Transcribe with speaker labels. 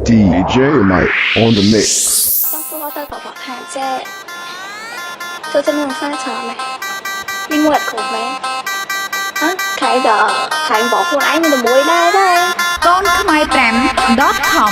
Speaker 1: DJ Mike on the mix.
Speaker 2: Trong khu hotel có bọn hàng xe tôi chân đường xa chờ này đi mua đặt khẩu vé hả khải bỏ khuôn anh mình được muối đây đây
Speaker 3: Con khmai5.com